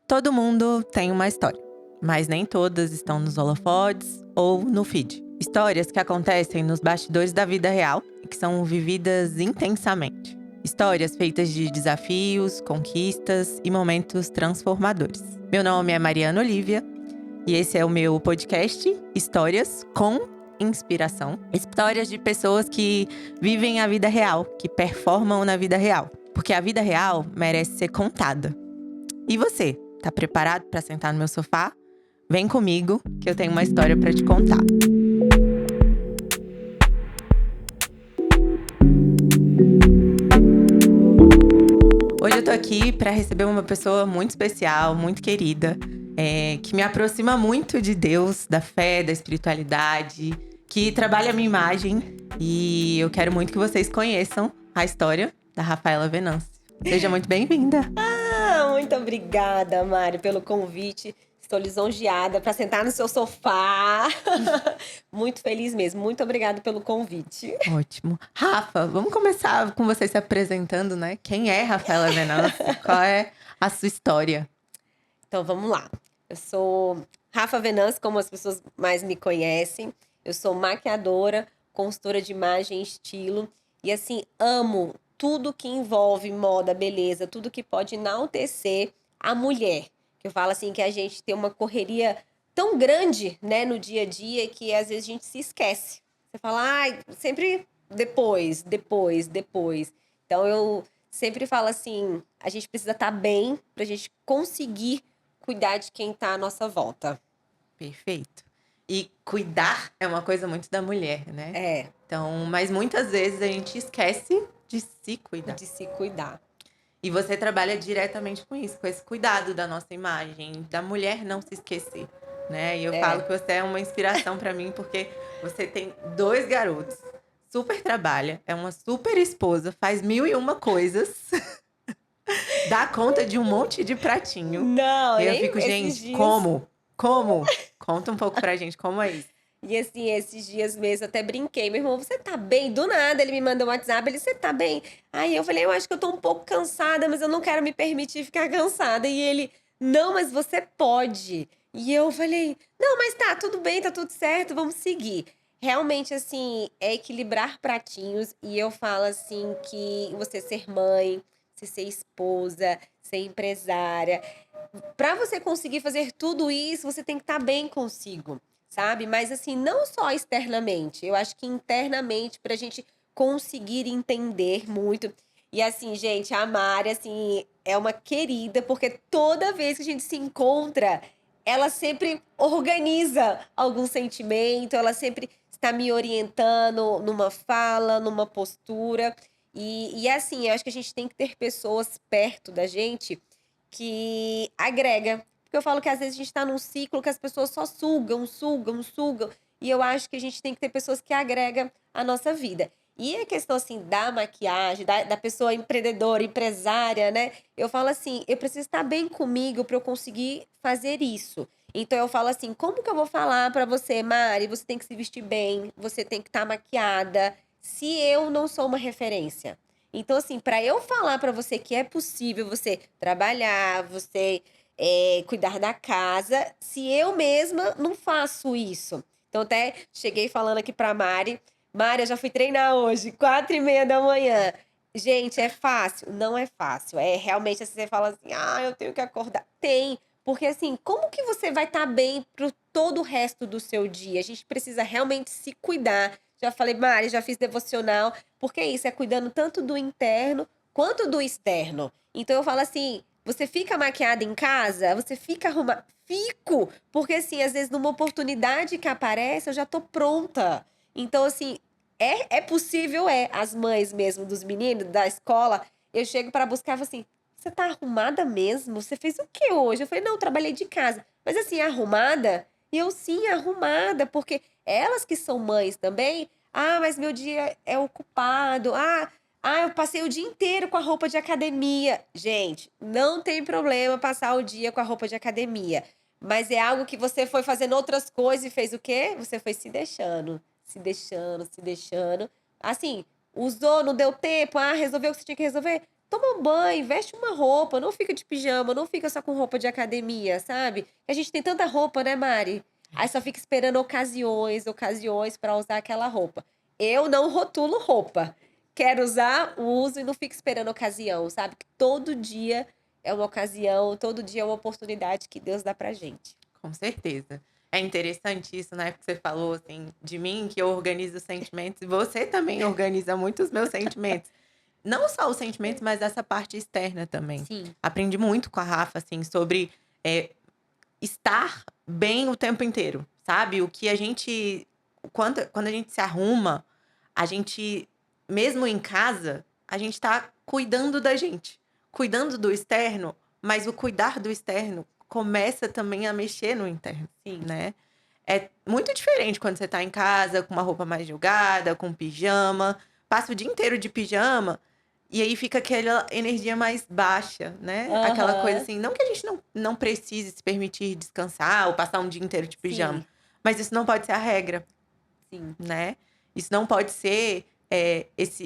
Todo mundo tem uma história, mas nem todas estão nos holofotes ou no feed. Histórias que acontecem nos bastidores da vida real e que são vividas intensamente. Histórias feitas de desafios, conquistas e momentos transformadores. Meu nome é Mariana Olivia e esse é o meu podcast Histórias com Inspiração. Histórias de pessoas que vivem a vida real, que performam na vida real. Porque a vida real merece ser contada. E você, tá preparado para sentar no meu sofá? Vem comigo que eu tenho uma história para te contar. Hoje eu tô aqui para receber uma pessoa muito especial, muito querida, que me aproxima muito de Deus, da fé, da espiritualidade, que trabalha a minha imagem. E eu quero muito que vocês conheçam a história da Rafaela Venâncio. Seja muito bem-vinda. Muito obrigada, Mari, pelo convite. Estou lisonjeada para sentar no seu sofá. Muito feliz mesmo. Muito obrigada pelo convite. Ótimo. Rafa, vamos começar com você se apresentando, né? Quem é Rafaela Venâncio? Qual é a sua história? Então, vamos lá. Eu sou Rafa Venâncio, como as pessoas mais me conhecem. Eu sou maquiadora, consultora de imagem e estilo. E, assim, amo tudo que envolve moda, beleza, tudo que pode enaltecer a mulher. Que eu falo assim, que a gente tem uma correria tão grande, né, no dia a dia, que às vezes a gente se esquece. Você fala, ai, sempre depois. Então, eu sempre falo assim, a gente precisa estar bem pra gente conseguir cuidar de quem tá à nossa volta. Perfeito. E cuidar é uma coisa muito da mulher, né? É, Então, mas muitas vezes a gente esquece de se cuidar. de se cuidar. E você trabalha diretamente com isso, com esse cuidado da nossa imagem, da mulher não se esquecer, né? E eu falo que você é uma inspiração pra mim porque você tem 2 garotos, super trabalha, é uma super esposa, faz 1001 coisas, dá conta de um monte de pratinho. Não, E eu nem fico, esses gente, dias. como? Conta um pouco pra gente como é isso. E assim, esses dias mesmo, eu até brinquei. Meu irmão, você tá bem? Do nada, ele me mandou um WhatsApp, você tá bem? Aí eu falei, eu acho que eu tô um pouco cansada, mas eu não quero me permitir ficar cansada. E ele, não, mas você pode. E eu falei, não, mas tá, tudo bem, tá tudo certo, vamos seguir. Realmente, assim, é equilibrar pratinhos. E eu falo, assim, que você ser mãe, você ser esposa, ser empresária. Pra você conseguir fazer tudo isso, você tem que estar bem consigo, sabe? Mas assim, não só externamente, eu acho que internamente pra gente conseguir entender muito. E assim, gente, a Mari, assim, é uma querida, porque toda vez que a gente se encontra, ela sempre organiza algum sentimento, ela sempre está me orientando numa fala, numa postura. E assim, eu acho que a gente tem que ter pessoas perto da gente que agrega. Porque eu falo que às vezes a gente tá num ciclo que as pessoas só sugam. E eu acho que a gente tem que ter pessoas que agregam a nossa vida. E a questão, assim, da maquiagem, da pessoa empreendedora, empresária, né? Eu falo assim, eu preciso estar bem comigo para eu conseguir fazer isso. Então eu falo assim, como que eu vou falar para você, Mari? Você tem que se vestir bem, você tem que estar maquiada, se eu não sou uma referência. Então, assim, para eu falar para você que é possível você trabalhar, você cuidar da casa, se eu mesma não faço isso. Então, até cheguei falando aqui pra Mari. Mari, eu já fui treinar hoje, 4h30 da manhã. Gente, é fácil? Não é fácil. É realmente assim, você fala assim, ah, eu tenho que acordar. Tem. Porque assim, como que você vai estar bem pro todo o resto do seu dia? A gente precisa realmente se cuidar. Já falei, Mari, já fiz devocional. Porque é isso, é cuidando tanto do interno quanto do externo. Então eu falo assim, você fica maquiada em casa? Você fica arrumada? Fico! Porque assim, às vezes numa oportunidade que aparece, eu já tô pronta. Então assim, é possível, é. As mães mesmo dos meninos da escola, eu chego para buscar e falo assim, você tá arrumada mesmo? Você fez o que hoje? Eu falei, não, eu trabalhei de casa. Mas assim, arrumada? E eu, sim, arrumada, porque elas que são mães também, ah, mas meu dia é ocupado. Eu passei o dia inteiro com a roupa de academia. Gente, não tem problema passar o dia com a roupa de academia. Mas é algo que você foi fazendo outras coisas e fez o quê? Você foi se deixando, se deixando, se deixando. Assim, usou, não deu tempo, resolveu o que você tinha que resolver? toma um banho, veste uma roupa, não fica de pijama, não fica só com roupa de academia, sabe? A gente tem tanta roupa, né, Mari? Aí só fica esperando ocasiões para usar aquela roupa. Eu não rotulo roupa. Quero usar, uso e não fico esperando ocasião, sabe? Que todo dia é uma ocasião, todo dia é uma oportunidade que Deus dá pra gente. Com certeza. É interessante isso, né, que você falou, assim, de mim, que eu organizo os sentimentos, e você também organiza muito os meus sentimentos. Não só os sentimentos, mas essa parte externa também. Sim, Aprendi muito com a Rafa, assim, sobre, eh, estar bem o tempo inteiro, sabe? O que a gente quando a gente se arruma, a gente mesmo em casa, a gente tá cuidando da gente, cuidando do externo, mas o cuidar do externo começa também a mexer no interno, sim. né? É muito diferente quando você tá em casa com uma roupa mais julgada, com pijama, passa o dia inteiro de pijama e aí fica aquela energia mais baixa, né? Aquela coisa Aham, assim, não que a gente não precise se permitir descansar ou passar um dia inteiro de pijama, sim, mas isso não pode ser a regra, sim. né? Isso não pode ser,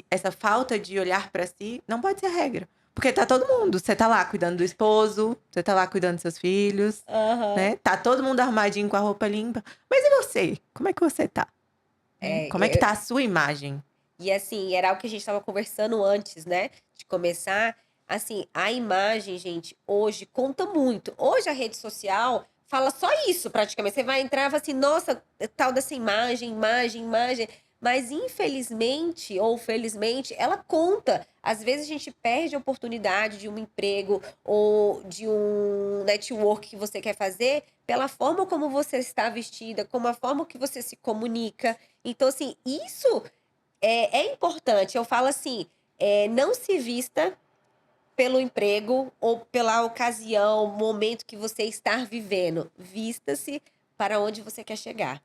essa falta de olhar pra si, não pode ser a regra. Porque tá todo mundo, você tá lá cuidando do esposo, você tá lá cuidando dos seus filhos, Aham. né? Tá todo mundo arrumadinho com a roupa limpa. Mas e você? Como é que você tá? Né? Como é que É, tá a sua imagem? e assim, era o que a gente estava conversando antes, né, de começar. Assim, a imagem, gente, hoje conta muito. Hoje a rede social fala só isso, praticamente. Você vai entrar e fala assim, nossa, tal dessa imagem, imagem, imagem. Mas infelizmente ou felizmente, ela conta. Às vezes a gente perde a oportunidade de um emprego ou de um network que você quer fazer pela forma como você está vestida, como a forma que você se comunica. Então, assim, isso é importante. Eu falo assim, não se vista pelo emprego ou pela ocasião, momento que você está vivendo. Vista-se para onde você quer chegar.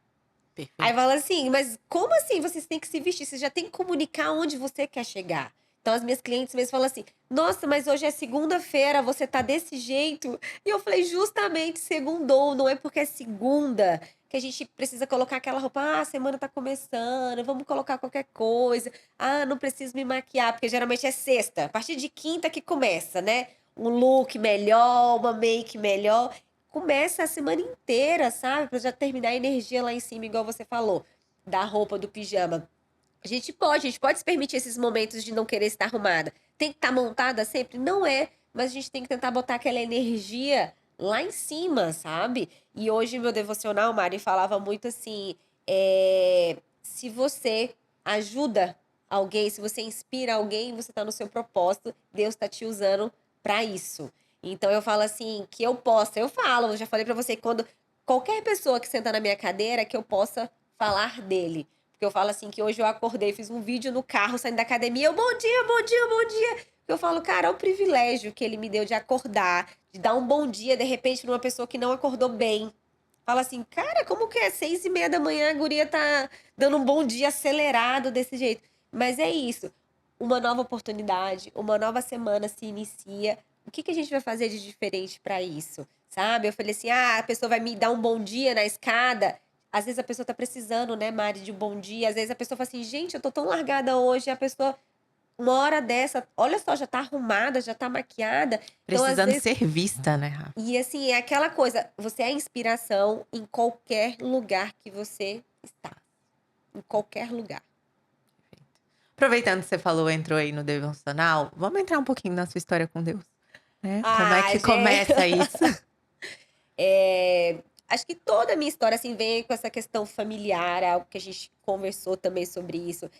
Aí Perfeito. fala assim, mas como assim vocês têm que se vestir? Você já tem que comunicar onde você quer chegar. Então as minhas clientes mesmo falam assim: "Nossa, mas hoje é segunda-feira, você tá desse jeito". E eu falei: "Justamente segundou, não é porque é segunda que a gente precisa colocar aquela roupa, ah, a semana tá começando, vamos colocar qualquer coisa. Ah, não preciso me maquiar", porque geralmente é sexta, a partir de quinta que começa, né? Um look melhor, uma make melhor. Começa a semana inteira, sabe, pra já terminar a energia lá em cima, igual você falou, da roupa, do pijama. A gente pode se permitir esses momentos de não querer estar arrumada. Tem que estar montada sempre? Não é, mas a gente tem que tentar botar aquela energia lá em cima, sabe. E hoje meu devocional, Mari, falava muito assim, se você ajuda alguém, se você inspira alguém, você tá no seu propósito, Deus tá te usando pra isso. Então eu falo assim, que eu possa eu falo, eu já falei pra você que quando qualquer pessoa que senta na minha cadeira, que eu possa falar dele. Porque eu falo assim que hoje eu acordei, fiz um vídeo no carro saindo da academia, eu: "Bom dia, bom dia, bom dia". Eu falo: "Cara, é o privilégio que ele me deu de acordar, de dar um bom dia, de repente, numa pessoa que não acordou bem". Fala assim: "Cara, como que é 6h30 a guria tá dando um bom dia acelerado desse jeito?". Mas é isso, uma nova oportunidade, uma nova semana se inicia. O que que a gente vai fazer de diferente para isso, sabe? Eu falei assim: "Ah, a pessoa vai me dar um bom dia na escada". Às vezes a pessoa tá precisando, né, Mari, de um bom dia. Às vezes a pessoa fala assim: "Gente, eu tô tão largada hoje", e a pessoa, uma hora dessa, olha só, já tá arrumada, já tá maquiada. Então, às Precisando vezes ser vista, né, Rafa? e assim, é aquela coisa, você é inspiração em qualquer lugar que você está, em qualquer lugar. Aproveitando que você falou, entrou aí no devocional, vamos entrar um pouquinho na sua história com Deus, né? Como é Ah, que gen começa isso? acho que toda a minha história, assim, vem com essa questão familiar, é algo que a gente conversou também sobre isso.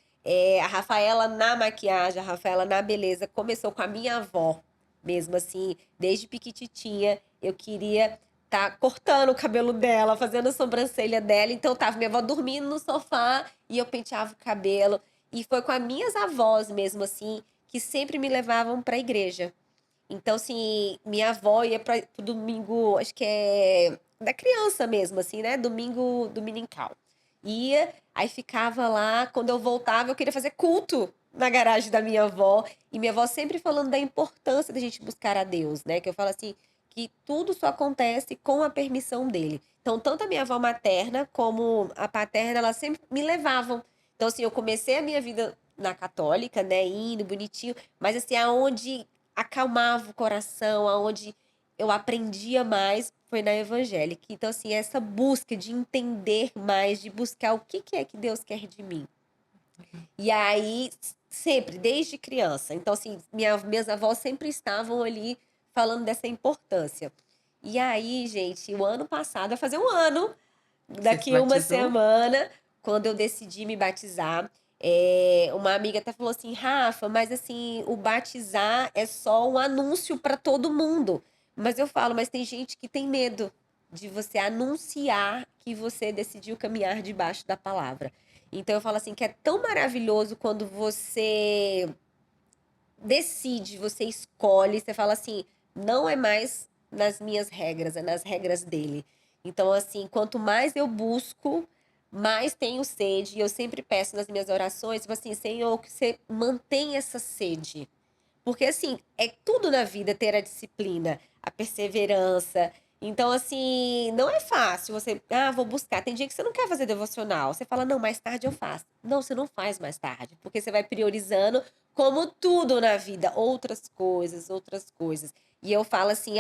A Rafaela na maquiagem, a Rafaela na beleza, começou com a minha avó, mesmo assim, desde piquititinha, eu queria tá cortando o cabelo dela, fazendo a sobrancelha dela, então tava minha avó dormindo no sofá e eu penteava o cabelo. E foi com as minhas avós mesmo, assim, que sempre me levavam pra igreja. Então, assim, minha avó ia para o domingo, acho que é da criança mesmo, assim, né? Domingo dominical. Ia, aí ficava lá. Quando eu voltava, eu queria fazer culto na garagem da minha avó. E minha avó sempre falando da importância da gente buscar a Deus, né? Que eu falo assim, que tudo só acontece com a permissão dele. Então, tanto a minha avó materna como a paterna, elas sempre me levavam. Então, assim, eu comecei a minha vida na católica, né, indo bonitinho, mas assim, aonde acalmava o coração, aonde eu aprendia mais foi na evangélica. Então, assim, essa busca de entender mais, de buscar o que é que Deus quer de mim. E aí, sempre, desde criança. Então, assim, minhas avós sempre estavam ali falando dessa importância. E aí, gente, o ano passado, vai fazer um ano, Você se daqui uma batizou? semana, quando eu decidi me batizar, uma amiga até falou assim, Rafa, mas assim, o batizar é só um anúncio para todo mundo. Mas eu falo, mas tem gente que tem medo de você anunciar que você decidiu caminhar debaixo da palavra. Então eu falo assim, que é tão maravilhoso quando você decide, você escolhe, você fala assim, não é mais nas minhas regras, é nas regras dele. Então, assim, quanto mais eu busco, mais tenho sede. E eu sempre peço nas minhas orações, tipo assim, Senhor, que você mantenha essa sede. Porque, assim, é tudo na vida ter a disciplina, a perseverança. Então, assim, não é fácil você, vou buscar. Tem dia que você não quer fazer devocional. Você fala, não, mais tarde eu faço. Não, você não faz mais tarde, porque você vai priorizando, como tudo na vida, outras coisas, outras coisas. E eu falo assim,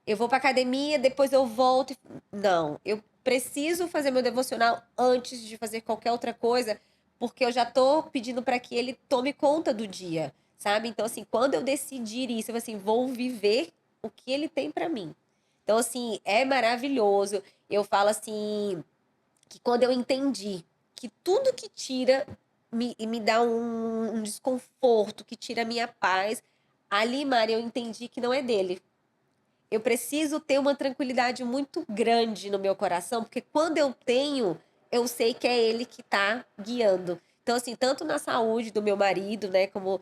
eu vou pra academia, depois eu volto. Não, eu preciso fazer meu devocional antes de fazer qualquer outra coisa, porque eu já tô pedindo para que ele tome conta do dia, sabe? Então, assim, quando eu decidir isso, eu assim, vou viver o que ele tem para mim. Então, assim, é maravilhoso. Eu falo assim, que quando eu entendi que tudo que tira me dá um desconforto, que tira a minha paz, ali, Mari, eu entendi que não é dele. Eu preciso ter uma tranquilidade muito grande no meu coração, porque quando eu tenho, eu sei que é ele que tá guiando. Então, assim, tanto na saúde do meu marido, né, como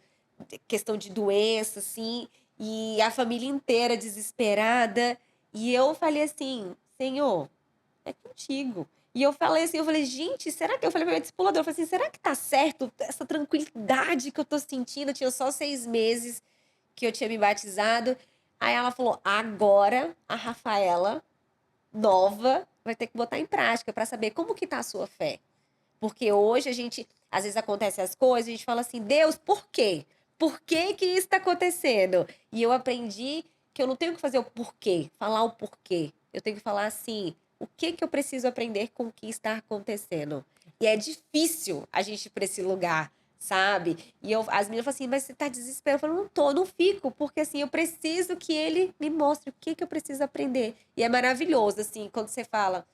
questão de doença, assim, e a família inteira desesperada. E eu falei assim, Senhor, é contigo. E eu falei assim, eu falei, gente, será que... Eu falei pra minha discipuladora, eu falei assim, será que tá certo essa tranquilidade que eu tô sentindo? Eu tinha só 6 meses que eu tinha me batizado. Aí ela falou, agora a Rafaela, nova, vai ter que botar em prática pra saber como que tá a sua fé. Porque hoje a gente, às vezes acontecem as coisas, a gente fala assim, Deus, por quê? Por que que isso tá acontecendo? E eu aprendi que eu não tenho que fazer o porquê, falar o porquê. Eu tenho que falar assim, o que que eu preciso aprender com o que está acontecendo? E é difícil a gente ir pra esse lugar, sabe? E as meninas falam assim, mas você tá desesperada? Eu falo, não tô, não fico, porque assim, eu preciso que ele me mostre o que que eu preciso aprender. E é maravilhoso, assim, quando você fala,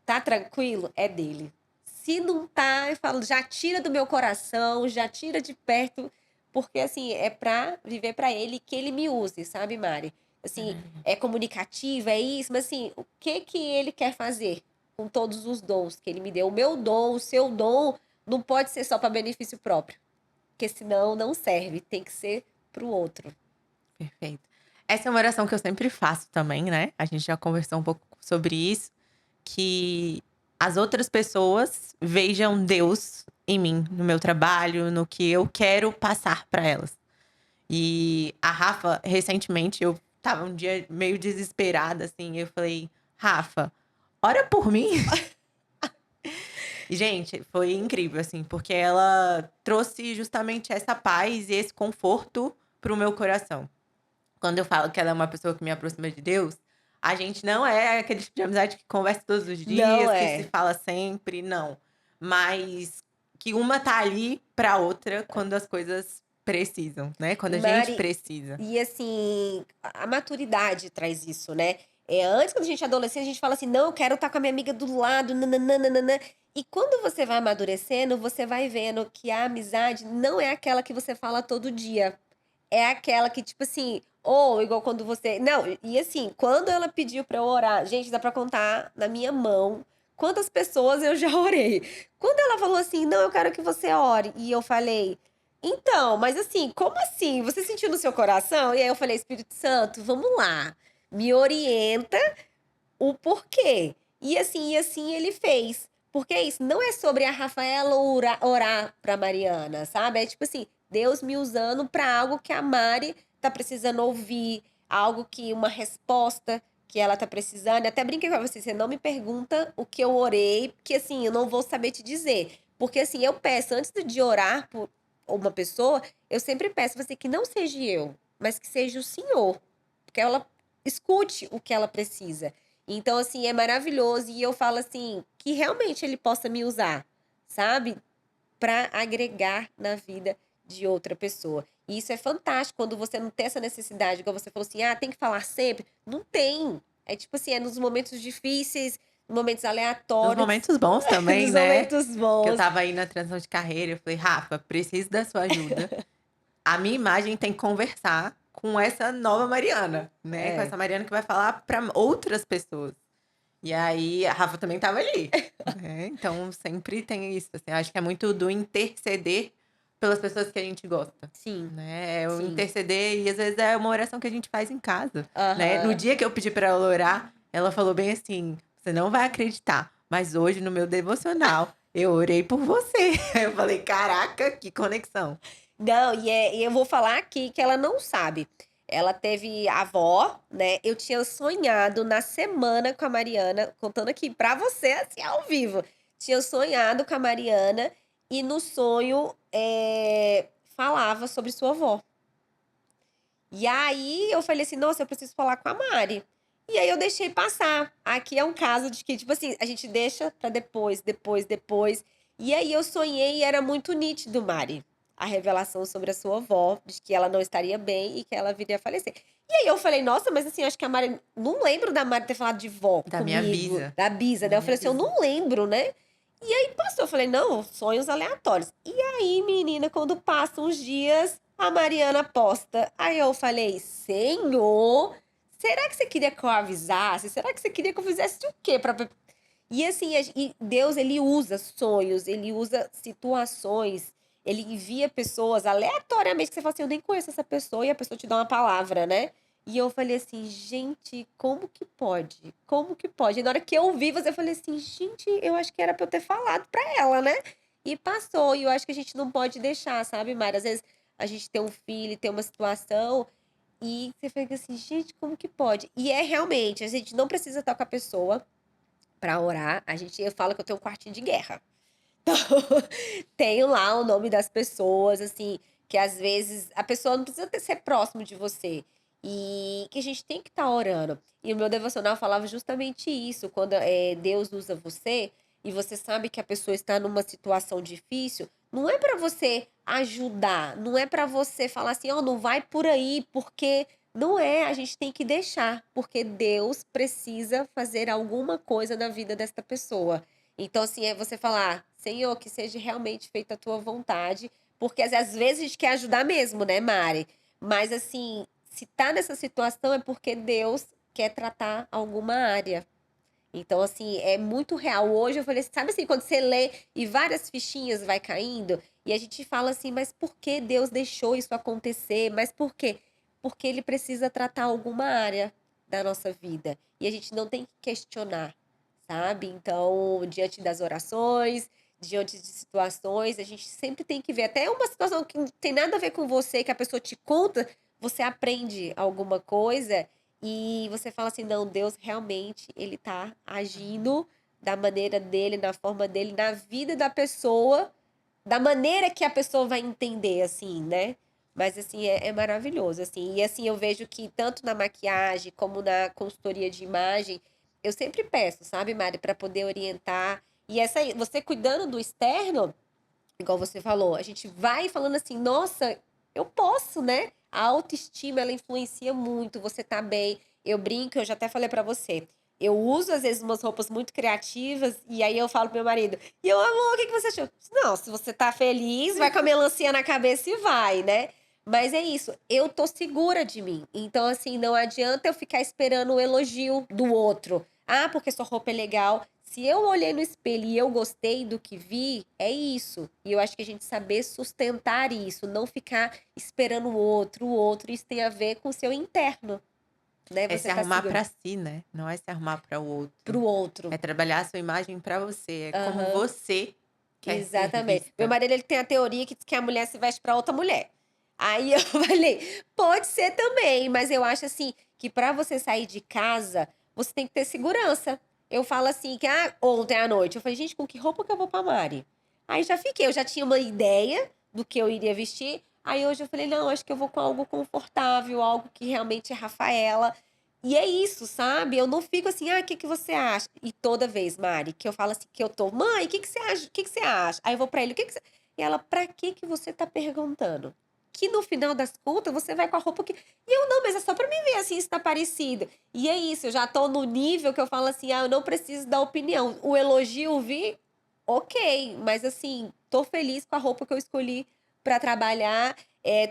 tá tranquilo? É dele. Se não tá, eu falo, já tira do meu coração, já tira de perto, porque assim, é pra viver pra ele, que ele me use, sabe, Mari? Assim, é comunicativo, é isso, mas assim, o que que ele quer fazer com todos os dons que ele me deu? O meu dom, o seu dom, não pode ser só para benefício próprio, porque senão não serve, tem que ser pro outro. Perfeito. Essa é uma oração que eu sempre faço também, né, a gente já conversou um pouco sobre isso, que as outras pessoas vejam Deus em mim, no meu trabalho, no que eu quero passar para elas. E a Rafa, recentemente, eu estava um dia meio desesperada, assim, eu falei: "Rafa, ora por mim". E, gente, foi incrível, assim, porque ela trouxe justamente essa paz e esse conforto para o meu coração. Quando eu falo que ela é uma pessoa que me aproxima de Deus, a gente não é aquele tipo de amizade que conversa todos os Não dias, que se é. fala sempre, não. Mas que uma tá ali pra outra quando as coisas precisam, né? Quando E a gente Mari, precisa. e assim, a maturidade traz isso, né? Antes, quando a gente é adolescente, a gente fala assim: não, eu quero estar com a minha amiga do lado, nananana. E quando você vai amadurecendo, você vai vendo que a amizade não é aquela que você fala todo dia. É aquela que, tipo assim, ou igual quando você. Não, e assim, quando ela pediu pra eu orar, gente, dá pra contar na minha mão quantas pessoas eu já orei. Quando ela falou assim: não, eu quero que você ore. E eu falei. Então, mas assim, como assim? Você sentiu no seu coração? E aí eu falei, Espírito Santo, vamos lá, me orienta o porquê. E assim ele fez. Porque é isso, não é sobre a Rafaela orar pra Mariana, sabe? É tipo assim, Deus me usando pra algo que a Mari tá precisando ouvir, algo que, uma resposta que ela tá precisando. Até brinquei com você não me pergunta o que eu orei, porque assim, eu não vou saber te dizer. Porque assim, eu peço antes de orar uma pessoa, eu sempre peço você que não seja eu, mas que seja o Senhor, porque ela escute o que ela precisa. Então, assim, é maravilhoso e eu falo assim, que realmente ele possa me usar, sabe? Para agregar na vida de outra pessoa. E isso é fantástico quando você não tem essa necessidade, igual você falou assim: "Ah, tem que falar sempre". Não tem. É tipo assim, é nos momentos difíceis, momentos Nos aleatórios, momentos bons também, nos né? momentos Que eu bons. tava aí na transição de carreira, eu falei, Rafa, preciso da sua ajuda. A minha imagem tem que conversar com essa nova Mariana, né? Com É. essa Mariana que vai falar para outras pessoas. E aí, a Rafa também tava ali, né? Então, sempre tem isso, assim, eu acho que é muito do interceder pelas pessoas que a gente gosta, Sim, né? É o sim. interceder e às vezes é uma oração que a gente faz em casa, né? No Aham. dia que eu pedi para ela orar, ela falou bem assim: "Você não vai acreditar, mas hoje no meu devocional eu orei por você". Aí eu falei: "Caraca, que conexão". Não, e eu vou falar aqui que ela não sabe. Ela teve avó, né, eu tinha sonhado na semana com a Mariana, contando aqui pra você, assim, ao vivo. Tinha sonhado com a Mariana e no sonho, falava sobre sua avó. E aí eu falei assim: "Nossa, eu preciso falar com a Mari". E aí eu deixei passar. Aqui é um caso de que, tipo assim, a gente deixa pra depois, depois, depois. E aí eu sonhei e era muito nítido, Mari, a revelação sobre a sua avó, de que ela não estaria bem e que ela viria a falecer. E aí eu falei: "Nossa, mas assim, acho que a Mari não lembro da Mari ter falado de vó Da minha comigo, bisa, da Bisa", né. da Eu minha falei assim: "Eu bisa. não lembro, né". E aí passou, eu falei: "Não, sonhos aleatórios". E aí, menina, quando passam uns dias, a Mariana posta. Aí eu falei: "Senhor, será que você queria que eu avisasse? Será que você queria que eu fizesse o quê pra pe". E assim, e Deus ele usa sonhos, ele usa situações, ele envia pessoas aleatoriamente que você fala assim: "Eu nem conheço essa pessoa", e a pessoa te dá uma palavra, né. E eu falei assim: "Gente, como que pode? Como que pode?". E na hora que eu ouvi você, eu falei assim: "Gente, eu acho que era pra eu ter falado pra ela, né". E passou, e eu acho que a gente não pode deixar, sabe, Mara? Às vezes a gente tem um filho, tem uma situação, e você fica assim: "Gente, como que pode?". E é realmente, a gente não precisa estar com a pessoa pra orar, eu falo que eu tenho um quartinho de guerra. Então, tenho lá o nome das pessoas, assim, que às vezes a pessoa não precisa ser próximo de você, e que a gente tem que estar orando. E o meu devocional falava justamente isso, quando, Deus usa você, e você sabe que a pessoa está numa situação difícil, não é para você ajudar, não é para você falar assim: "Ó, não vai por aí", porque não é, a gente tem que deixar, porque Deus precisa fazer alguma coisa na vida desta pessoa. Então, assim, é você falar: "Senhor, que seja realmente feita a tua vontade", porque às vezes a gente quer ajudar mesmo, né, Mari? Mas, assim, se tá nessa situação é porque Deus quer tratar alguma área. Então, assim, é muito real. Hoje eu falei assim, sabe assim, quando você lê e várias fichinhas vai caindo, e a gente fala assim: "Mas por que Deus deixou isso acontecer? Mas por quê?". Porque ele precisa tratar alguma área da nossa vida, e a gente não tem que questionar, sabe. Então, diante das orações, diante de situações, a gente sempre tem que ver até uma situação que não tem nada a ver com você, que a pessoa te conta, você aprende alguma coisa e você fala assim: "Não, Deus realmente ele tá Uhum. agindo da maneira dele, na forma dele, na vida da pessoa, da maneira que a pessoa vai entender", assim, né. Mas, assim, é maravilhoso, assim. E, assim, eu vejo que tanto na maquiagem como na consultoria de imagem, eu sempre peço, sabe, Mari, para poder orientar. E essa aí você cuidando do externo, igual você falou, a gente vai falando assim: "Nossa, eu posso, né". A autoestima ela influencia muito, você tá bem. Eu brinco, eu já até falei pra você, eu uso às vezes umas roupas muito criativas, e aí eu falo pro meu marido: "E eu: Amor, o que que você achou?". "Não, se você tá feliz, vai com a melancia na cabeça e vai, né". Mas é isso, eu tô segura de mim, então assim, não adianta eu ficar esperando o elogio do outro. "Ah, porque sua roupa é legal". Se eu olhei no espelho e eu gostei do que vi, é isso. E eu acho que a gente saber sustentar isso, não ficar esperando o outro, isso tem a ver com o seu interno, né, É se você tá arrumar segura pra si, né, não é se arrumar para o para o outro. outro. É trabalhar a sua imagem pra você, é como Aham, você quer ser exatamente. Meu vista. marido ele tem a teoria que diz que a mulher se veste pra outra mulher. Aí eu falei: "Pode ser também, mas eu acho assim, que pra você sair de casa, você tem que ter segurança". Eu falo assim ontem à noite, eu falei: "Gente, com que roupa que eu vou pra Mari?". Aí já fiquei, eu já tinha uma ideia, do que eu iria vestir. Aí hoje eu falei, não, acho que eu vou com algo confortável, algo que realmente é Rafaela. E é isso, sabe? Eu não fico assim, o que que você acha? E toda vez, Mari, que eu falo assim, que eu tô, mãe, o que que você acha? O que que você acha? Aí eu vou pra ele, o que que você... E ela, pra que que você tá perguntando? Que no final das contas você vai com a roupa que. E eu, não, mas é só pra mim ver assim se tá parecido. E é isso, eu já tô no nível que eu falo assim, eu não preciso dar opinião. O elogio vi, ok, mas assim, tô feliz com a roupa que eu escolhi pra trabalhar,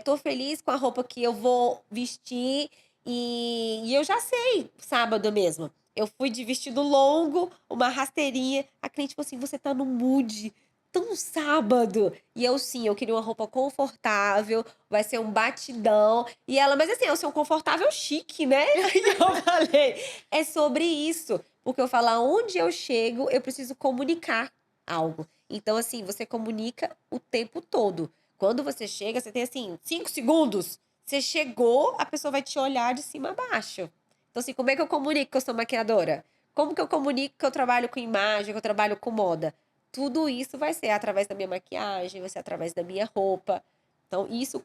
tô feliz com a roupa que eu vou vestir e eu já sei, sábado mesmo. Eu fui de vestido longo, uma rasteirinha. A cliente falou assim: você tá no mood tão sábado. E eu, sim, eu queria uma roupa confortável, vai ser um batidão. E ela, mas assim, é o seu confortável chique, né? Aí eu falei, é sobre isso. Porque eu falo, aonde eu chego, eu preciso comunicar algo. Então, assim, você comunica o tempo todo. Quando você chega, você tem, assim, 5 segundos. Você chegou, a pessoa vai te olhar de cima a baixo. Então, assim, como é que eu comunico que eu sou maquiadora? Como que eu comunico que eu trabalho com imagem, que eu trabalho com moda? Tudo isso vai ser através da minha maquiagem, vai ser através da minha roupa. Então, isso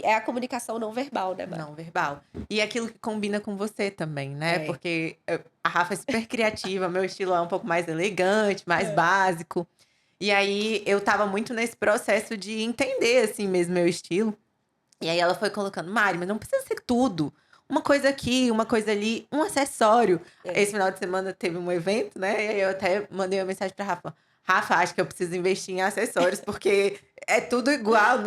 é a comunicação não verbal, né, Mar? Não verbal. E aquilo que combina com você também, né? É. Porque a Rafa é super criativa, meu estilo é um pouco mais elegante, mais básico. E aí eu tava muito nesse processo de entender, assim mesmo, meu estilo. E aí ela foi colocando, Mari, mas não precisa ser tudo. Uma coisa aqui, uma coisa ali, um acessório. É. Esse final de semana teve um evento, né? E aí eu até mandei uma mensagem pra Rafa. Rafa, acho que eu preciso investir em acessórios, porque é tudo igual.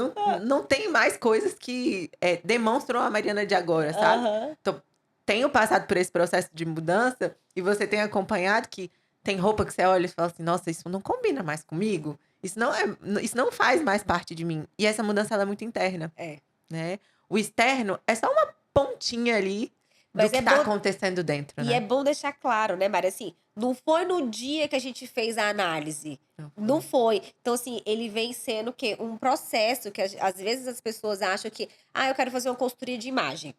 Não tem mais coisas que demonstram a Mariana de agora, sabe? Aham. Então, tenho passado por esse processo de mudança e você tem acompanhado que tem roupa que você olha e fala assim, nossa, isso não combina mais comigo. Isso não faz mais parte de mim. E essa mudança ela é muito interna, É. né? O externo é só uma pontinha ali do Mas que é tá bom. acontecendo dentro, E é né? bom deixar claro, né, Mari? Assim, não foi no dia que a gente fez a análise. Não Não foi. foi. Então, assim, ele vem sendo o quê? Um processo que às vezes as pessoas acham que, eu quero fazer uma consultoria de imagem.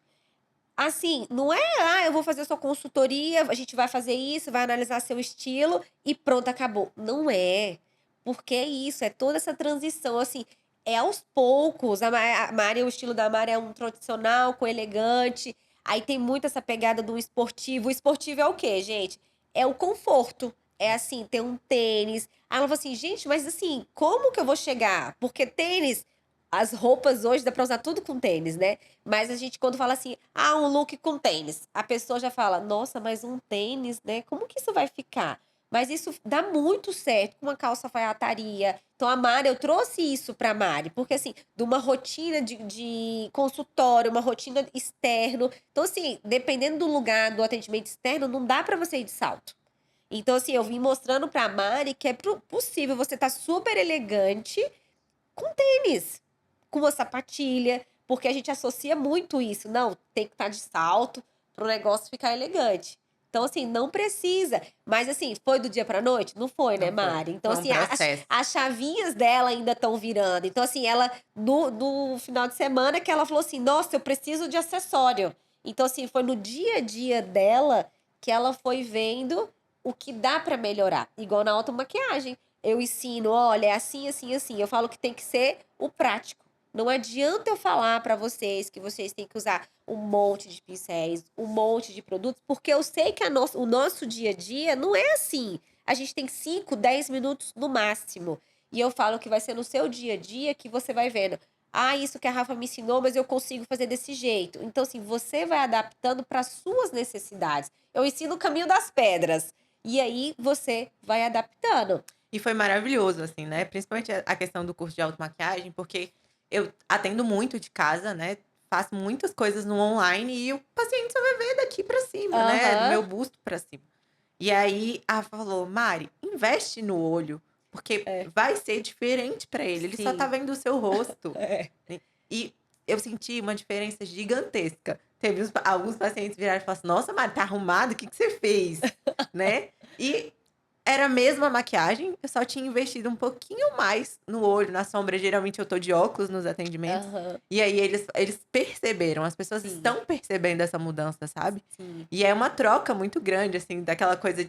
Assim, não é, eu vou fazer sua consultoria, a gente vai fazer isso, vai analisar seu estilo e pronto, acabou. Não é. Porque é isso, é toda essa transição, assim, é aos poucos. A Mari, o estilo da Mari é um tradicional com elegante. Aí tem muito essa pegada do esportivo. O esportivo é o quê, gente? É o conforto. É assim, ter um tênis. Aí ela falou assim, gente, mas assim, como que eu vou chegar? Porque tênis, as roupas hoje dá pra usar tudo com tênis, né? Mas a gente, quando fala assim, um look com tênis, a pessoa já fala, nossa, mas um tênis, né? Como que isso vai ficar? Mas isso dá muito certo com uma calça alfaiataria. Então, a Mari, eu trouxe isso pra Mari, porque assim, de uma rotina de consultório, uma rotina externo. Então, assim, dependendo do lugar do atendimento externo, não dá pra você ir de salto. Então, assim, eu vim mostrando pra Mari que é possível você estar super elegante com tênis, com uma sapatilha, porque a gente associa muito isso. Não, tem que estar de salto para o negócio ficar elegante. Então, assim, não precisa. Mas, assim, foi do dia pra noite? Não foi, né, Não foi. Mari? Então, Foi um assim, processo. as chavinhas dela ainda estão virando. Então, assim, ela, no final de semana, que ela falou assim: nossa, eu preciso de acessório. Então, assim, foi no dia a dia dela que ela foi vendo o que dá pra melhorar. Igual na automaquiagem. Eu ensino, olha, é assim, assim, assim. Eu falo que tem que ser o prático. Não adianta eu falar pra vocês que vocês têm que usar um monte de pincéis, um monte de produtos, porque eu sei que o nosso dia a dia não é assim. A gente tem 5, 10 minutos no máximo. E eu falo que vai ser no seu dia a dia que você vai vendo. Isso que a Rafa me ensinou, mas eu consigo fazer desse jeito. Então, assim, você vai adaptando para suas necessidades. Eu ensino o caminho das pedras. E aí você vai adaptando. E foi maravilhoso, assim, né? Principalmente a questão do curso de automaquiagem, porque eu atendo muito de casa, né? Faço muitas coisas no online e o paciente só vai ver daqui pra cima, né? Do Aham. meu busto pra cima. E aí a Rafa falou, Mari, investe no olho, porque É. vai ser diferente pra ele. Ele só tá Sim. vendo o seu rosto. É. E eu senti uma diferença gigantesca. Teve alguns pacientes viraram e falaram assim: Nossa, Mari, tá arrumado? O que você fez? Né? E era a mesma maquiagem, eu só tinha investido um pouquinho mais no olho, na sombra. Geralmente eu tô de óculos nos atendimentos. Aham. E aí eles perceberam, as pessoas Sim. estão percebendo essa mudança, sabe? Sim. E é uma troca muito grande, assim, daquela coisa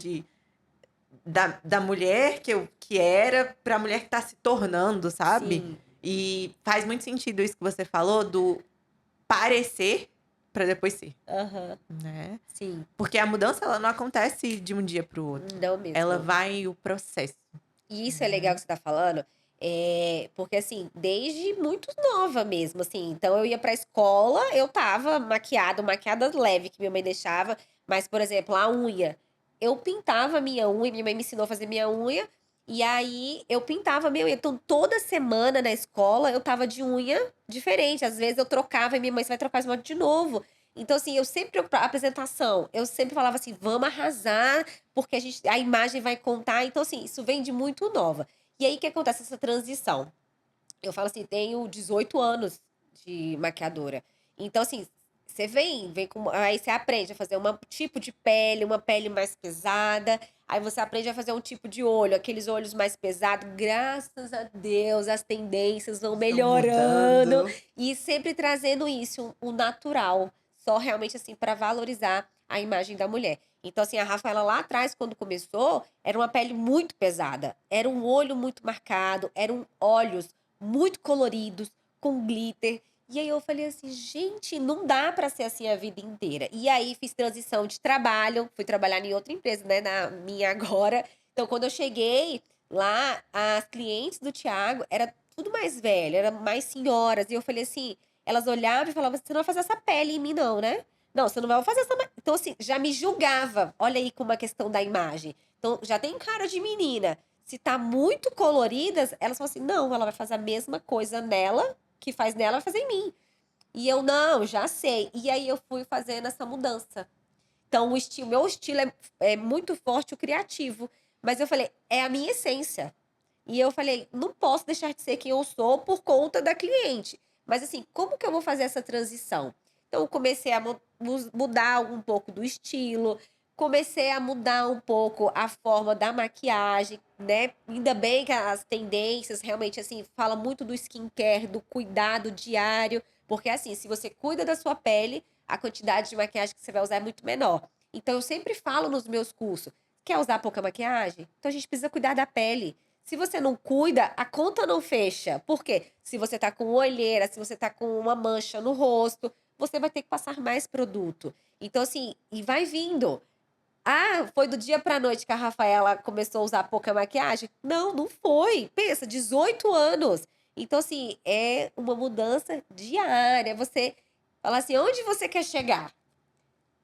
da mulher que era pra mulher que tá se tornando, sabe? Sim. E faz muito sentido isso que você falou do parecer pra depois ser, Aham, né. sim. Porque a mudança ela não acontece de um dia para o outro, Não ela mesmo. vai o processo, E isso é legal né. que você tá falando, porque, assim, desde muito nova mesmo, assim, então eu ia pra escola, eu estava maquiada leve que minha mãe deixava, mas, por exemplo, a unha, eu pintava a minha mãe me ensinou a fazer minha unha, e aí eu pintava a minha unha, então toda semana na escola eu estava de unha diferente, às vezes eu trocava e minha mãe: "Você vai trocar esmalte de novo". Então, assim, eu sempre apresentação, eu sempre falava assim: "Vamos arrasar, porque a imagem vai contar", então assim, isso vem de muito nova. E aí, o que acontece essa transição? Eu falo assim, tenho 18 anos de maquiadora. Então, assim, você vem com aí você aprende a fazer uma tipo de pele, uma pele mais pesada, aí você aprende a fazer um tipo de olho, aqueles olhos mais pesados. Graças a Deus, as tendências vão Estão melhorando mudando. e sempre trazendo isso, o natural, só realmente, assim, para valorizar a imagem da mulher. Então, assim, a Rafaela lá atrás, quando começou, era uma pele muito pesada, era um olho muito marcado, eram olhos muito coloridos, com glitter. E aí eu falei assim: "Gente, não dá pra ser assim a vida inteira". E aí fiz transição de trabalho, fui trabalhar em outra empresa, né, na minha agora. Então quando eu cheguei lá, as clientes do Thiago era tudo mais velha, era mais senhoras, e eu falei assim, elas olhavam e falavam: "Você não vai fazer essa pele em mim não, né? Não, você não vai fazer essa ma", então assim, já me julgava. Olha aí como a questão da imagem. Então já tem cara de menina. Se tá muito coloridas, elas falam assim: "Não, ela vai fazer a mesma coisa nela, que faz nela, vai fazer em mim". E eu: "Não, já sei". E aí eu fui fazendo essa mudança. Então o meu estilo é muito forte o criativo, mas eu falei: "É a minha essência". E eu falei: "Não posso deixar de ser quem eu sou por conta da cliente". Mas assim, como que eu vou fazer essa transição? Então eu comecei a mudar um pouco do estilo, comecei a mudar um pouco a forma da maquiagem, né. Ainda bem que as tendências realmente, assim, fala muito do skincare, do cuidado diário, porque assim, se você cuida da sua pele, a quantidade de maquiagem que você vai usar é muito menor. Então eu sempre falo nos meus cursos: "Quer usar pouca maquiagem? Então a gente precisa cuidar da pele". Se você não cuida, a conta não fecha. Por quê? Se você tá com olheira, se você tá com uma mancha no rosto, você vai ter que passar mais produto. Então, assim, e vai vindo. Ah, foi do dia pra noite que a Rafaela começou a usar pouca maquiagem? Não, não foi. Pensa, 18 anos. Então, assim, é uma mudança diária. Você fala assim: onde você quer chegar?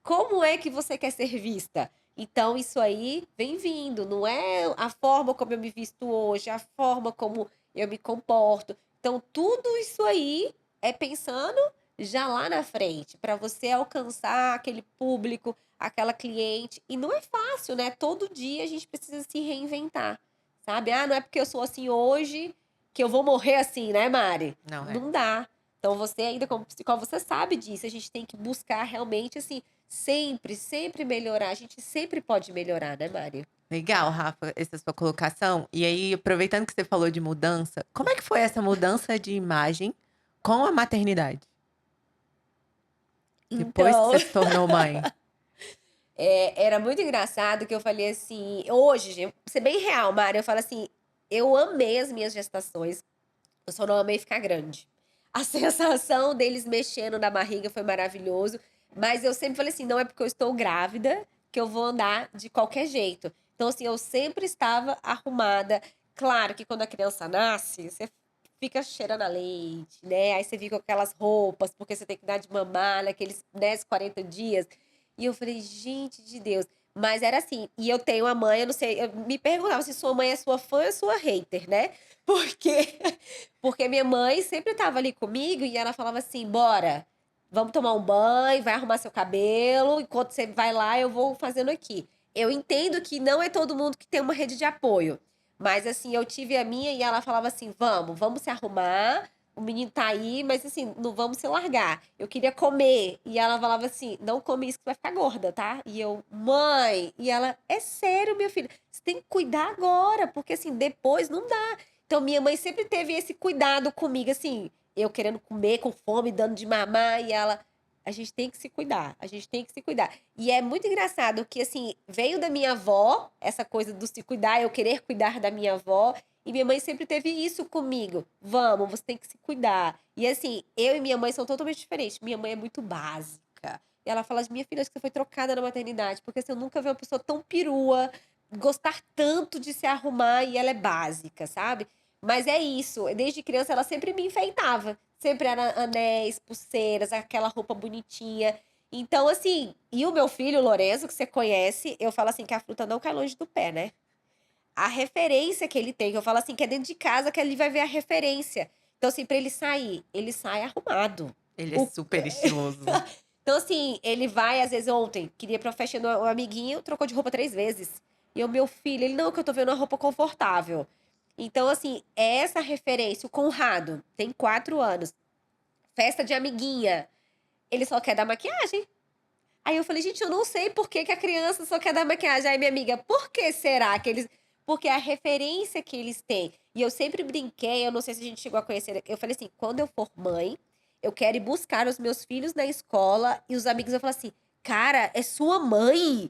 Como é que você quer ser vista? Então isso aí vem vindo, não é a forma como eu me visto hoje, a forma como eu me comporto. Então tudo isso aí é pensando já lá na frente, para você alcançar aquele público, aquela cliente. E não é fácil, né? Todo dia a gente precisa se reinventar, sabe? Ah, não é porque eu sou assim hoje que eu vou morrer assim, né, Mari? Não é. Não dá. Então você ainda como psicólogo, você sabe disso, a gente tem que buscar realmente, assim, sempre, sempre melhorar, a gente sempre pode melhorar, né, Mário? Legal, Rafa, essa sua colocação. E aí, aproveitando que você falou de mudança, como é que foi essa mudança de imagem com a maternidade? Depois que Então, você se tornou mãe? era muito engraçado que eu falei assim hoje, gente, pra ser bem real, Mário, eu falo assim, eu amei as minhas gestações, eu só não amei ficar grande. A sensação deles mexendo na barriga foi maravilhoso, mas eu sempre falei assim: "Não é porque eu estou grávida que eu vou andar de qualquer jeito". Então, assim, eu sempre estava arrumada. Claro que quando a criança nasce, você fica cheirando a leite, né, aí você fica com aquelas roupas, porque você tem que dar de mamar naqueles, né, 40 dias. E eu falei: "Gente de Deus". Mas era assim, e eu tenho uma mãe, eu não sei, eu me perguntava se sua mãe é sua fã ou sua hater, né, porque porque minha mãe sempre estava ali comigo e ela falava assim: "Bora, vamos tomar um banho, vai arrumar seu cabelo, enquanto você vai lá eu vou fazendo aqui". Eu entendo que não é todo mundo que tem uma rede de apoio, mas assim, eu tive a minha e ela falava assim: vamos se arrumar, o menino tá aí, mas assim, não vamos se largar". Eu queria comer e ela falava assim: "Não come isso que vai ficar gorda, tá?". E eu: "Mãe", e ela: "É sério, minha filha, você tem que cuidar agora, porque assim, depois não dá". Então minha mãe sempre teve esse cuidado comigo, assim, eu querendo comer com fome, dando de mamar e ela: A gente tem que se cuidar, a gente tem que se cuidar. E é muito engraçado que, assim, veio da minha avó, essa coisa do se cuidar, eu querer cuidar da minha avó, e minha mãe sempre teve isso comigo. Vamos, você tem que se cuidar. E assim, eu e minha mãe são totalmente diferentes. Minha mãe é muito básica. E ela fala: minha filha, acho que você foi trocada na maternidade, porque assim, eu nunca vi uma pessoa tão perua, gostar tanto de se arrumar, e ela é básica, sabe? Mas é isso, desde criança ela sempre me enfeitava. Sempre era anéis, pulseiras, aquela roupa bonitinha. Então, assim, e o meu filho, o Lorenzo, que você conhece, eu falo assim que a fruta não cai longe do pé, né? A referência que ele tem, que eu falo assim, que é dentro de casa que ele vai ver a referência. Então, assim, pra ele sair, ele sai arrumado. Ele é O- super estiloso. Então, assim, ele vai, às vezes, ontem, queria ir pra festa do amiguinho, trocou de roupa 3 vezes. E o meu filho, ele, não, que eu tô vendo uma roupa confortável. Então, assim, é essa referência. O Conrado tem 4 anos. Festa de amiguinha. Ele só quer dar maquiagem. Aí eu falei, gente, eu não sei por que que a criança só quer dar maquiagem. Aí minha amiga, por que será que eles. Porque é a referência que eles têm. E eu sempre brinquei, eu não sei se a gente chegou a conhecer. Eu falei assim, quando eu for mãe, eu quero ir buscar os meus filhos na escola e os amigos vão falar assim, cara, é sua mãe?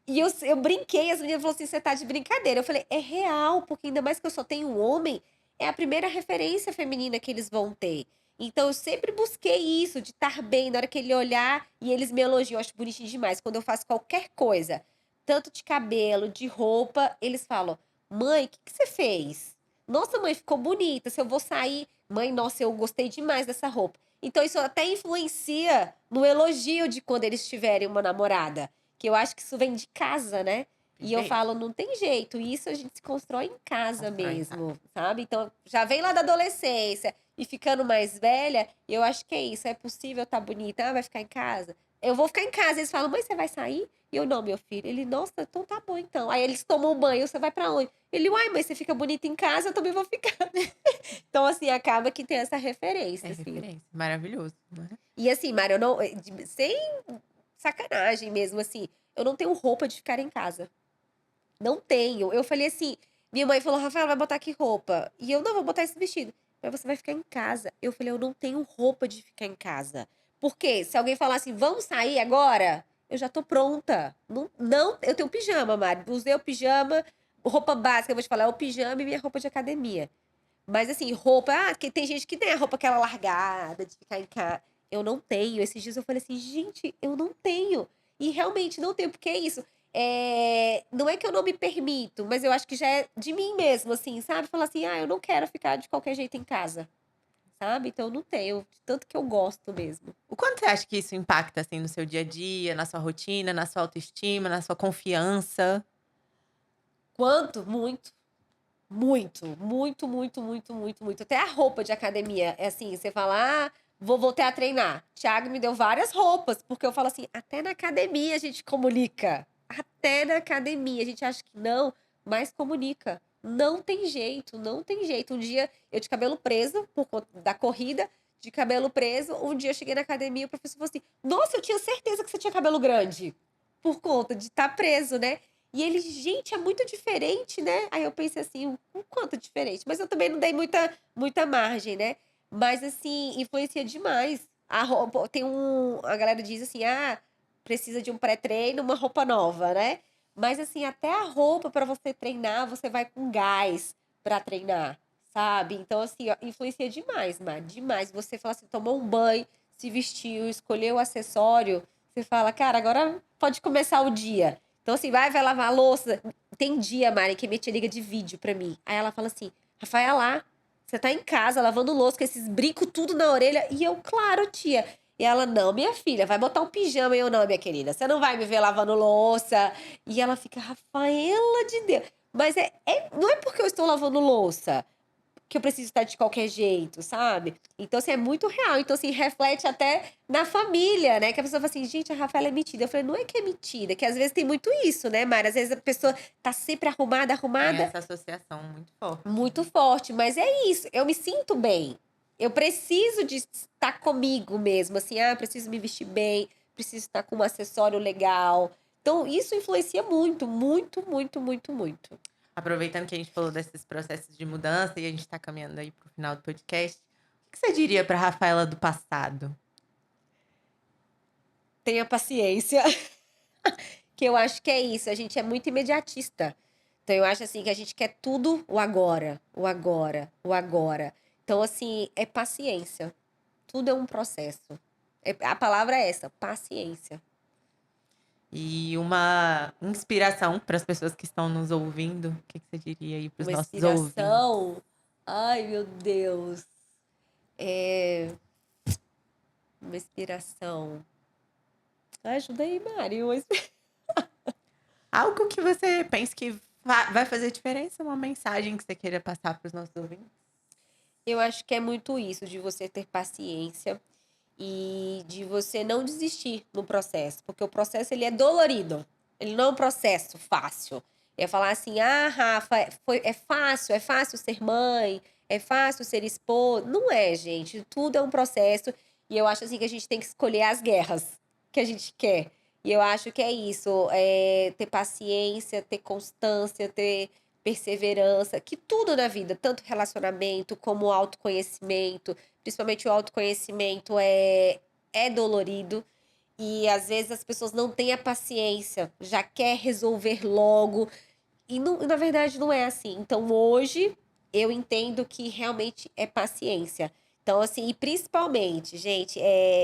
E eu brinquei, as meninas falaram assim, você tá de brincadeira. Eu falei, é real, porque ainda mais que eu só tenho um homem, é a primeira referência feminina que eles vão ter. Então eu sempre busquei isso, de estar bem, na hora que ele olhar e eles me elogiam, eu acho bonitinho demais. Quando eu faço qualquer coisa, tanto de cabelo, de roupa, eles falam: mãe, o que que você fez? Nossa, mãe, ficou bonita. Se eu vou sair, mãe, nossa, eu gostei demais dessa roupa. Então isso até influencia no elogio de quando eles tiverem uma namorada. Que eu acho que isso vem de casa, né? E eu Perfeito. falo, não tem jeito, isso a gente se constrói em casa Constrói em casa. mesmo, sabe? Então já vem lá da adolescência e ficando mais velha, eu acho que é isso. É possível estar bonita? Ah, vai ficar em casa? Eu vou ficar em casa. Eles falam, mãe, você vai sair? E eu, não, meu filho. Ele, nossa, então tá bom então. Aí eles tomam um banho, você vai pra onde? Ele, uai, mãe, você fica bonita em casa, eu também vou ficar. Então, assim, acaba que tem essa É referência, assim. referência. Maravilhoso, né? E assim, Mário, eu não. Sem sacanagem mesmo, assim, eu não tenho roupa de ficar em casa. Não tenho. Eu falei assim, minha mãe falou: "Rafaela, vai botar que roupa?" E eu: "Não, vou botar esse vestido." "Mas você vai ficar em casa." Eu falei: "Eu não tenho roupa de ficar em casa." Porque se alguém falar assim: "Vamos sair agora?" Eu já tô pronta. Não, eu tenho pijama, Mari. Usei o pijama, roupa básica, eu vou te falar, é o pijama e minha roupa de academia. Mas assim, roupa, que tem gente que tem a roupa aquela largada de ficar em casa. Eu não tenho. Esses dias eu falei assim, gente, eu não tenho. E realmente não tenho, porque é isso. Não é que eu não me permito, mas eu acho que já é de mim mesmo, assim, sabe? Falar assim, eu não quero ficar de qualquer jeito em casa, sabe? Então eu não tenho, de tanto que eu gosto mesmo. O quanto você acha que isso impacta, assim, no seu dia a dia, na sua rotina, na sua autoestima, na sua confiança? Quanto? Muito. Muito, muito, muito, muito, muito, muito. Até a roupa de academia, é assim, você fala: vou voltar a treinar." Thiago me deu várias roupas, porque eu falo assim: até na academia a gente comunica. Até na academia. A gente acha que não, mas comunica. Não tem jeito, não tem jeito. Um dia eu de cabelo preso, por conta da corrida, de cabelo preso. Um dia eu cheguei na academia e o professor falou assim: nossa, eu tinha certeza que você tinha cabelo grande. Por conta de estar preso, né? E ele, gente, é muito diferente, né? Aí eu pensei assim, o quanto diferente. Mas eu também não dei muita margem, né? Mas assim, influencia demais. A roupa, a galera diz assim: precisa de um pré-treino, uma roupa nova, né? Mas assim, até a roupa para você treinar, você vai com gás para treinar, sabe? Então assim, ó, influencia demais, Mar, demais. Você fala assim, tomou um banho, se vestiu, escolheu o acessório, você fala, cara, agora pode começar o dia. Então, assim, vai lavar a louça. Tem dia, Mari, que a minha tia liga de vídeo pra mim. Aí ela fala assim: Rafaela, você tá em casa lavando louça com esses brincos tudo na orelha? E eu, claro, tia. E ela, não, minha filha, vai botar um pijama. E eu, não, minha querida, você não vai me ver lavando louça. E ela fica, Rafaela de Deus. Mas não é porque eu estou lavando louça que eu preciso estar de qualquer jeito, sabe? Então, assim, é muito real. Então, assim, reflete até na família, né? Que a pessoa fala assim, gente, a Rafaela é metida. Eu falei, não é que é metida, que às vezes tem muito isso, né, Mara? Às vezes a pessoa tá sempre arrumada, Tem arrumada, essa associação muito forte, muito né. forte. Mas é isso, eu me sinto bem. Eu preciso de estar comigo mesmo, assim, eu preciso me vestir bem, preciso estar com um acessório legal. Então, isso influencia muito, muito, muito, muito, muito. Aproveitando que a gente falou desses processos de mudança e a gente tá caminhando aí para o final do podcast, o que você diria pra Rafaela do passado? tenha paciência. Que eu acho que é isso, a gente é muito imediatista. Então eu acho assim que a gente quer tudo o agora, o agora, o agora. Então assim, é paciência. Tudo é um processo. A palavra é essa, paciência. E uma inspiração para as pessoas que estão nos ouvindo, o que você diria aí para os Uma nossos ouvintes? inspiração. Ai, meu Deus. É uma inspiração. Ajuda aí, Mari. Algo que você pensa que vai fazer diferença, uma mensagem que você queira passar para os nossos ouvintes? Eu acho que é muito isso, de você ter paciência e de você não desistir no processo, porque o processo ele é dolorido. Ele não é um processo fácil. É falar assim: "Ah, Rafa, é fácil ser mãe, é fácil ser esposa". Não é, gente. Tudo é um processo e eu acho assim que a gente tem que escolher as guerras que a gente quer. E eu acho que é isso, ter paciência, ter constância, ter perseverança, que tudo na vida, tanto relacionamento como autoconhecimento, principalmente o autoconhecimento é dolorido e às vezes as pessoas não têm a paciência, já quer resolver logo e na verdade não é assim. Então hoje eu entendo que realmente é paciência. Então assim, e principalmente, gente,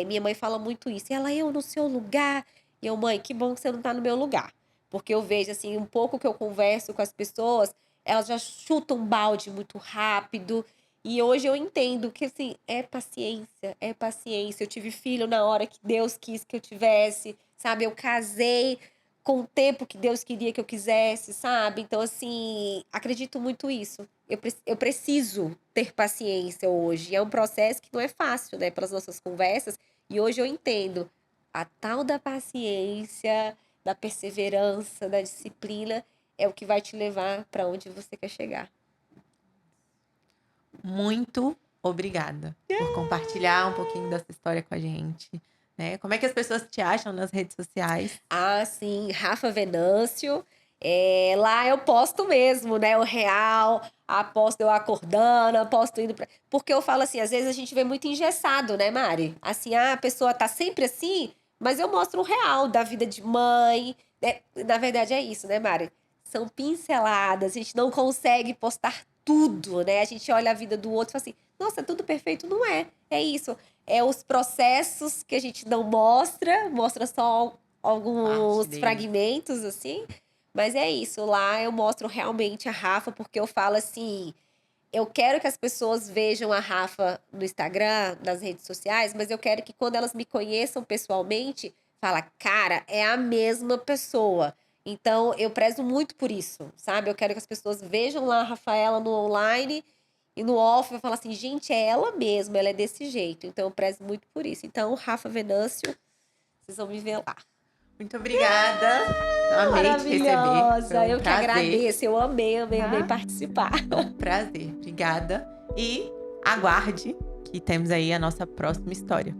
minha mãe fala muito isso, ela: "Eu no seu lugar", e eu: "Mãe, que bom que você não tá no meu lugar", porque eu vejo assim, um pouco que eu converso com as pessoas, elas já chutam um balde muito rápido, e hoje eu entendo que assim, é paciência, é paciência. Eu tive filho na hora que Deus quis que eu tivesse, sabe, eu casei com o tempo que Deus queria que eu quisesse, sabe. Então assim, acredito muito isso. Eu preciso ter paciência hoje, é um processo que não é fácil, né, pelas nossas conversas, e hoje eu entendo, a tal da paciência, da perseverança, da disciplina, é o que vai te levar para onde você quer chegar. Muito obrigada por compartilhar um pouquinho dessa história com a gente, né? Como é que as pessoas te acham nas redes sociais? Ah, sim, Rafa Venâncio. Lá eu posto mesmo, né, o real, posto eu acordando, posto indo pra porque eu falo assim, às vezes a gente vê muito engessado, né, Mari? Assim, a pessoa tá sempre assim, mas eu mostro o real da vida de mãe, né, na verdade é isso, né, Mari? São pinceladas, a gente não consegue postar tudo, né, a gente olha a vida do outro e fala assim: "Nossa, é tudo perfeito", não é, é isso, é os processos que a gente não mostra, mostra só Parte alguns dele. fragmentos, assim, mas é isso, lá eu mostro realmente a Rafa, porque eu falo assim, eu quero que as pessoas vejam a Rafa no Instagram, nas redes sociais, mas eu quero que quando elas me conheçam pessoalmente, fala: "Cara, é a mesma pessoa". Então eu prezo muito por isso, sabe. Eu quero que as pessoas vejam lá a Rafaela no online e no off vai falar assim: "Gente, é ela mesma, ela é desse jeito". Então eu prezo muito por isso. Então, Rafa Venâncio, vocês vão me ver lá. Muito obrigada. Amei te receber. Foi Maravilhosa, um eu que prazer. agradeço, eu amei, amei, amei participar. Foi um prazer. Obrigada. E aguarde que temos aí a nossa próxima história.